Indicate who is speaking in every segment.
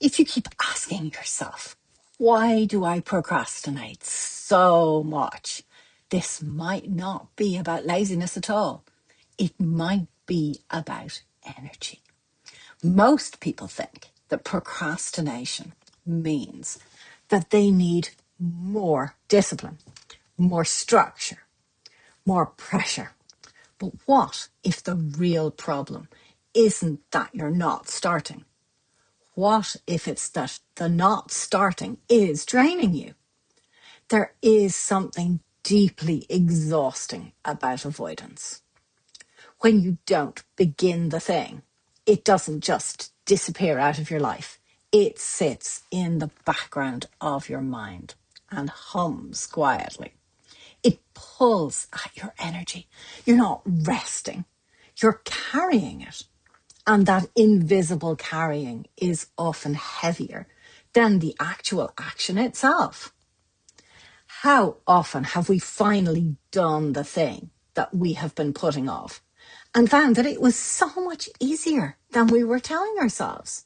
Speaker 1: If you keep asking yourself, why do I procrastinate so much? This might not be about laziness at all. It might be about energy. Most people think that procrastination means that they need more discipline, more structure, more pressure. But what if the real problem isn't that you're not starting? What if it's that the not starting is draining you? There is something deeply exhausting about avoidance. When you don't begin the thing, it doesn't just disappear out of your life. It sits in the background of your mind and hums quietly. It pulls at your energy. You're not resting. You're carrying it. And that invisible carrying is often heavier than the actual action itself. How often have we finally done the thing that we have been putting off and found that it was so much easier than we were telling ourselves?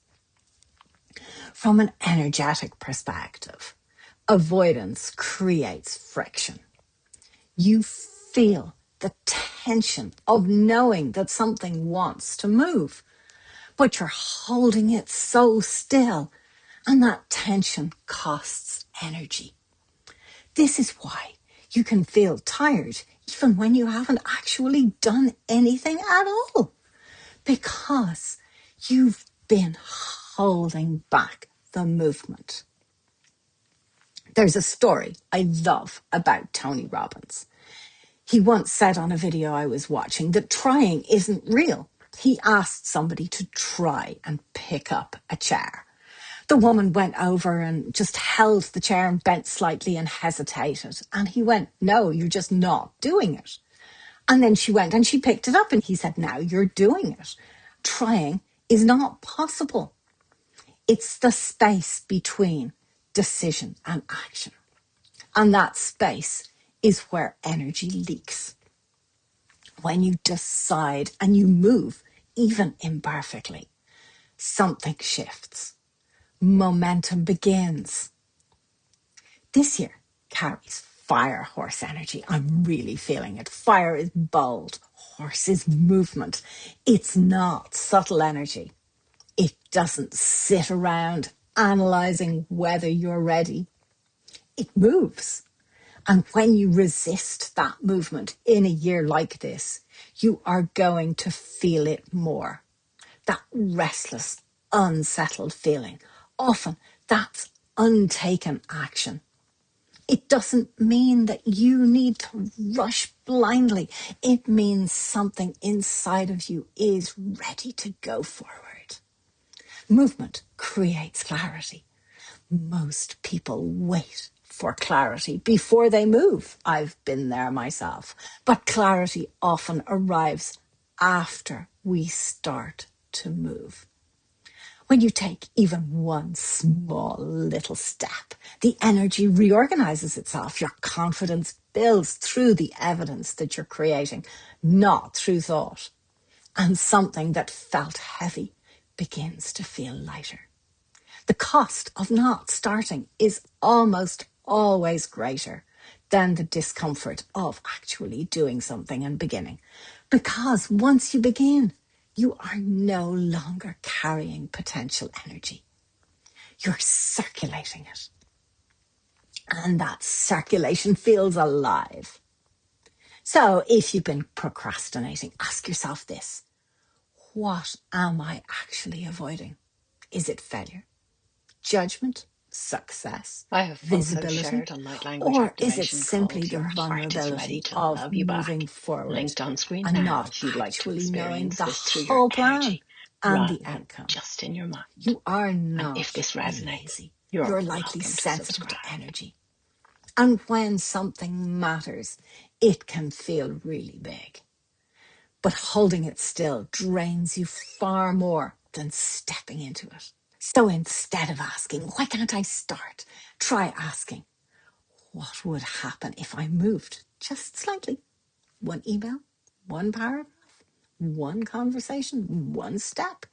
Speaker 1: From an energetic perspective, avoidance creates friction. You feel the tension of knowing that something wants to move, but you're holding it so still, and that tension costs energy. This is why you can feel tired even when you haven't actually done anything at all, because you've been holding back the movement. There's a story I love about Tony Robbins. He once said on a video I was watching that trying isn't real. He asked somebody to try and pick up a chair. The woman went over and just held the chair and bent slightly and hesitated. And he went, "No, you're just not doing it." And then she went and she picked it up and he said, "Now you're doing it." Trying is not possible. It's the space between decision and action. And that space is where energy leaks. When you decide and you move, even imperfectly, something shifts. Momentum begins. This year carries fire horse energy. I'm really feeling it. Fire is bold. Horse is movement. It's not subtle energy. It doesn't sit around analyzing whether you're ready. It moves. And when you resist that movement in a year like this, you are going to feel it more. That restless, unsettled feeling. Often that's untaken action. It doesn't mean that you need to rush blindly. It means something inside of you is ready to go forward. Movement creates clarity. Most people wait for clarity before they move. I've been there myself. But clarity often arrives after we start to move. When you take even one small little step, the energy reorganizes itself. Your confidence builds through the evidence that you're creating, not through thought. And something that felt heavy begins to feel lighter. The cost of not starting is almost always greater than the discomfort of actually doing something and beginning. Because once you begin, you are no longer carrying potential energy. You're circulating it. And that circulation feels alive. So if you've been procrastinating, ask yourself this: what am I actually avoiding? Is it failure, judgment, success,
Speaker 2: I have also
Speaker 1: visibility,
Speaker 2: shared a light language
Speaker 1: or is it
Speaker 2: activation
Speaker 1: simply
Speaker 2: called
Speaker 1: the
Speaker 2: Your Heart is Ready
Speaker 1: vulnerability
Speaker 2: to
Speaker 1: of
Speaker 2: Love You
Speaker 1: moving
Speaker 2: Back,
Speaker 1: forward
Speaker 2: linked on screen
Speaker 1: and
Speaker 2: now
Speaker 1: not
Speaker 2: if you'd like to
Speaker 1: actually knowing
Speaker 2: experience
Speaker 1: the
Speaker 2: this through your
Speaker 1: whole plan
Speaker 2: energy
Speaker 1: and the
Speaker 2: rather than
Speaker 1: outcome?
Speaker 2: just in your mind.
Speaker 1: You are
Speaker 2: And if
Speaker 1: not
Speaker 2: this resonates,
Speaker 1: lazy.
Speaker 2: you're
Speaker 1: You're likely
Speaker 2: welcome to
Speaker 1: sensitive to
Speaker 2: subscribe.
Speaker 1: energy. And when something matters, it can feel really big. But holding it still drains you far more than stepping into it. So instead of asking, "Why can't I start?" try asking, "What would happen if I moved just slightly? One email, one paragraph, one conversation, one step."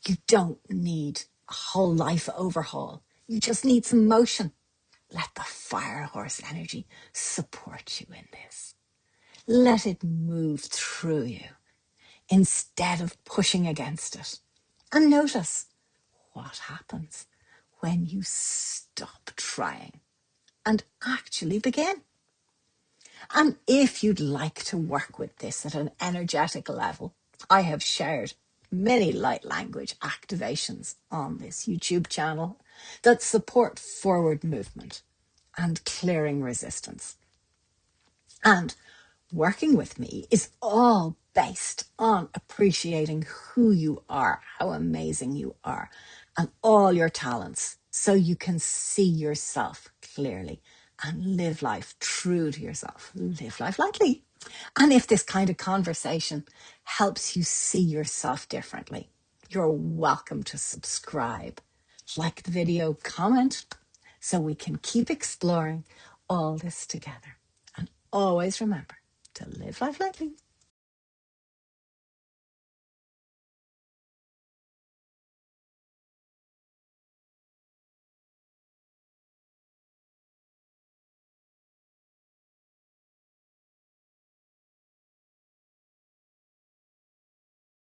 Speaker 1: You don't need whole life overhaul. You just need some motion. Let the fire horse energy support you in this. Let it move through you instead of pushing against it. And notice what happens when you stop trying and actually begin. And if you'd like to work with this at an energetic level, I have shared many light language activations on this YouTube channel that support forward movement and clearing resistance. And working with me is all based on appreciating who you are, how amazing you are, and all your talents, so you can see yourself clearly and live life true to yourself. Live life lightly. And if this kind of conversation helps you see yourself differently, you're welcome to subscribe, like the video, comment, so we can keep exploring all this together. And always remember to live life lightly.